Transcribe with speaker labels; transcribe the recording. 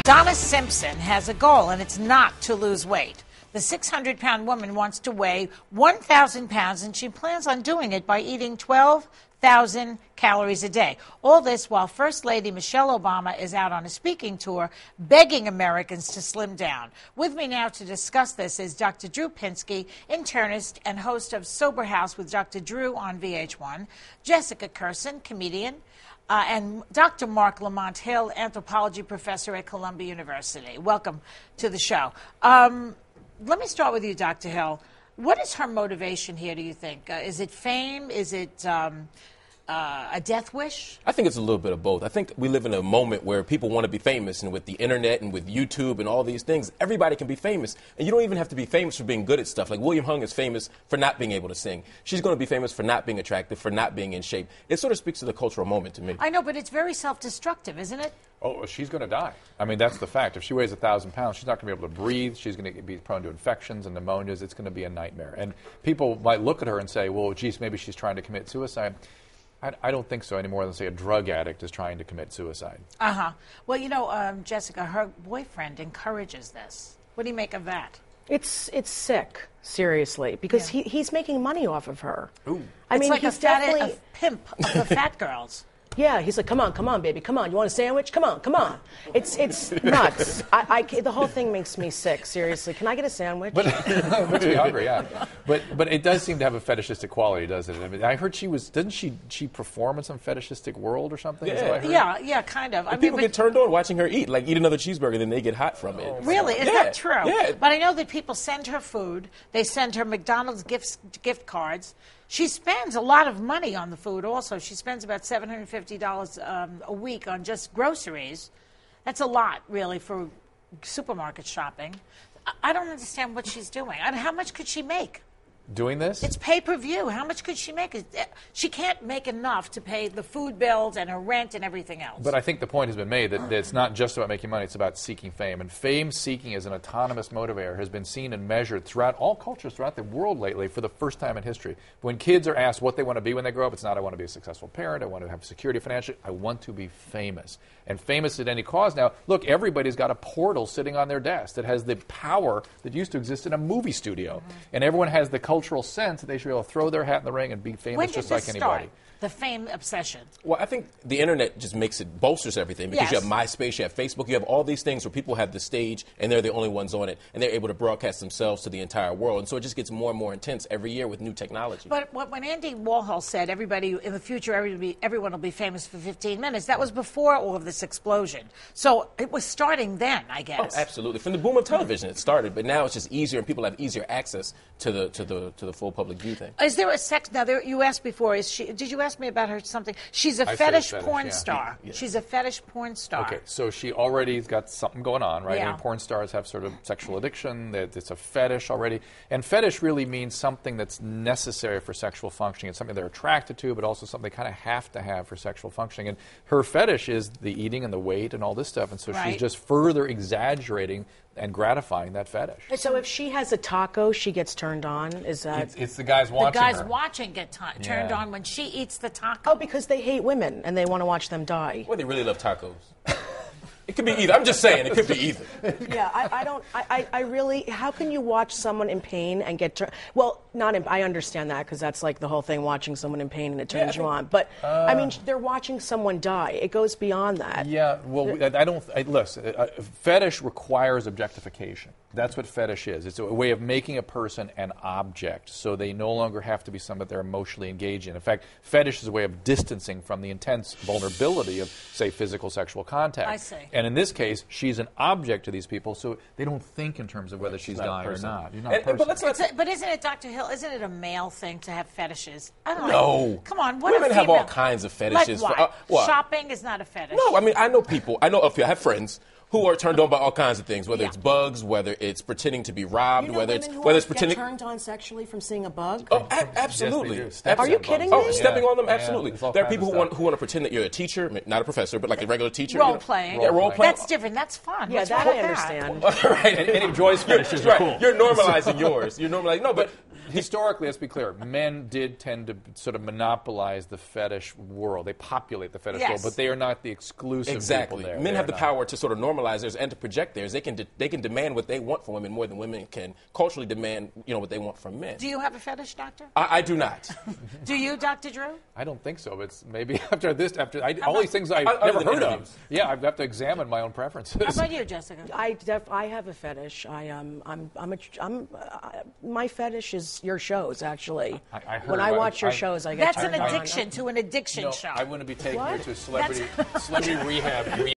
Speaker 1: Donna Simpson has a goal, and it's not to lose weight. The 600-pound woman wants to weigh 1,000 pounds, and she plans on doing it by eating 12,000 calories a day. All this while First Lady Michelle Obama is out on a speaking tour begging Americans to slim down. With me now to discuss this is Dr. Drew Pinsky, internist and host of Sober House with Dr. Drew on VH1, Jessica Curson, comedian, and Dr. Mark Lamont Hill, anthropology professor at Columbia University. Welcome to the show. Let me start with you, Dr. Hill. What is her motivation here, do you think? Is it fame? Is it a death wish?
Speaker 2: I think it's a little bit of both. I think we live in a moment where people want to be famous, and with the internet and with YouTube and all these things, everybody can be famous. And you don't even have to be famous for being good at stuff. Like William Hung is famous for not being able to sing. She's going to be famous for not being attractive, for not being in shape. It sort of speaks to the cultural moment to me.
Speaker 1: I know, but it's very self-destructive, isn't it?
Speaker 3: Oh, she's going to die. I mean, that's the fact. If she weighs 1,000 pounds, she's not going to be able to breathe. She's going to be prone to infections and pneumonias. It's going to be a nightmare. And people might look at her and say, well, geez, maybe she's trying to commit suicide. I don't think so any more than, say, a drug addict is trying to commit suicide.
Speaker 1: Well, you know, Jessica, her boyfriend encourages this. What do you make of that?
Speaker 4: It's sick, seriously, because he's making money off of her.
Speaker 1: Ooh. I mean, like he's definitely a pimp of the fat girls.
Speaker 4: Yeah, he's like, come on, baby, come on. You want a sandwich? Come on. It's nuts. The whole thing makes me sick, seriously. Can I get a sandwich?
Speaker 3: But it makes me hungry, yeah. But it does seem to have a fetishistic quality, doesn't it? I mean, I heard didn't she perform in some fetishistic world or something?
Speaker 1: Yeah, kind of.
Speaker 2: People get turned on watching her eat, like eat another cheeseburger, then they get hot from it.
Speaker 1: Really? Is that true?
Speaker 2: Yeah.
Speaker 1: But I know that people send her food. They send her McDonald's gift cards. She spends a lot of money on the food also. She spends about $750 a week on just groceries. That's a lot, really, for supermarket shopping. I don't understand what she's doing. How much could she make?
Speaker 3: Doing this?
Speaker 1: It's pay-per-view. How much could she make? She can't make enough to pay the food bills and her rent and everything else.
Speaker 3: But I think the point has been made that it's not just about making money, it's about seeking fame. And fame-seeking as an autonomous motivator has been seen and measured throughout all cultures, throughout the world lately, for the first time in history. When kids are asked what they want to be when they grow up, it's not, I want to be a successful parent, I want to have security financially, I want to be famous. And famous at any cause now. Look, everybody's got a portal sitting on their desk that has the power that used to exist in a movie studio. Mm-hmm. And everyone has the cultural sense that they should be able to throw their hat in the ring and be famous just like anybody.
Speaker 1: The fame obsession?
Speaker 2: Well, I think the internet just bolsters everything because you have MySpace, you have Facebook, you have all these things where people have the stage and they're the only ones on it, and they're able to broadcast themselves to the entire world. And so it just gets more and more intense every year with new technology.
Speaker 1: But when Andy Warhol said everybody in the future, everyone will be famous for 15 minutes, that was before all of this explosion. So it was starting then, I guess.
Speaker 2: Oh, absolutely. From the boom of television, it started, but now it's just easier and people have easier access to the full public view thing.
Speaker 1: Is there a sex? Now, you asked before. Did you ask me about her something? She's a fetish porn star. Yeah. She's a fetish porn star.
Speaker 3: Okay, so she already's got something going on, right?
Speaker 1: Yeah.
Speaker 3: I mean, porn stars have sort of sexual addiction. That it's a fetish already, and fetish really means something that's necessary for sexual functioning. It's something they're attracted to, but also something they kind of have to have for sexual functioning. And her fetish is the eating and the weight and all this stuff, and so she's just further exaggerating and gratifying that fetish.
Speaker 4: So if she has a taco, she gets turned on? Is that...
Speaker 3: It's the guys watching her.
Speaker 1: The guys watching get turned on when she eats the taco.
Speaker 4: Oh, because they hate women and they want to watch them die.
Speaker 2: Well, they really love tacos. It could be either. I'm just saying, it could be either.
Speaker 4: Yeah, I really, how can you watch someone in pain and get, I understand that because that's like the whole thing, watching someone in pain and it turns you on. But, I mean, they're watching someone die. It goes beyond that.
Speaker 3: Yeah, well, listen, fetish requires objectification. That's what fetish is. It's a way of making a person an object so they no longer have to be something that they're emotionally engaged in. In fact, fetish is a way of distancing from the intense vulnerability of, say, physical sexual contact.
Speaker 1: I see.
Speaker 3: And in this case, she's an object to these people, so they don't think in terms of whether she's dying or not. She's not a person.
Speaker 1: But isn't it, Dr. Hill, isn't it a male thing to have fetishes? I don't
Speaker 2: know.
Speaker 1: Like, come on,
Speaker 2: what women have all kinds of fetishes.
Speaker 1: Like what? Shopping is not a fetish.
Speaker 2: No, I mean, I know I have friends who are turned on by all kinds of things, whether it's bugs, whether it's pretending to be robbed, whether it's pretending.
Speaker 4: Get turned on sexually from seeing a bug?
Speaker 2: Oh, absolutely.
Speaker 4: Yes, are you kidding me?
Speaker 2: Oh, stepping on them, absolutely. There are people who want to pretend that you're a teacher, not a professor, but like a regular teacher.
Speaker 1: Role playing.
Speaker 2: Yeah, role playing.
Speaker 1: That's different. That's fun.
Speaker 4: Yeah, that I understand.
Speaker 3: Right, and enjoys fetishes are cool.
Speaker 2: You're normalizing yours. You're normalizing but
Speaker 3: historically, let's be clear, men did tend to sort of monopolize the fetish world. They populate the fetish world, but they are not the exclusive
Speaker 2: exactly.
Speaker 3: people there.
Speaker 2: Men have the power to sort of normalize theirs and to project theirs. They can demand what they want from women more than women can culturally demand, what they want from men.
Speaker 1: Do you have a fetish, doctor?
Speaker 2: I do not.
Speaker 1: Do you, Dr. Drew?
Speaker 3: I don't think so. But it's maybe all these things I've never heard of. Yeah, I have to examine my own preferences.
Speaker 1: How about you, Jessica?
Speaker 4: I have a fetish. My fetish is your shows. Actually, when I watch your shows, I get
Speaker 1: That's an
Speaker 4: turned on.
Speaker 1: addiction to an addiction show.
Speaker 3: I wouldn't be taking her to celebrity rehab.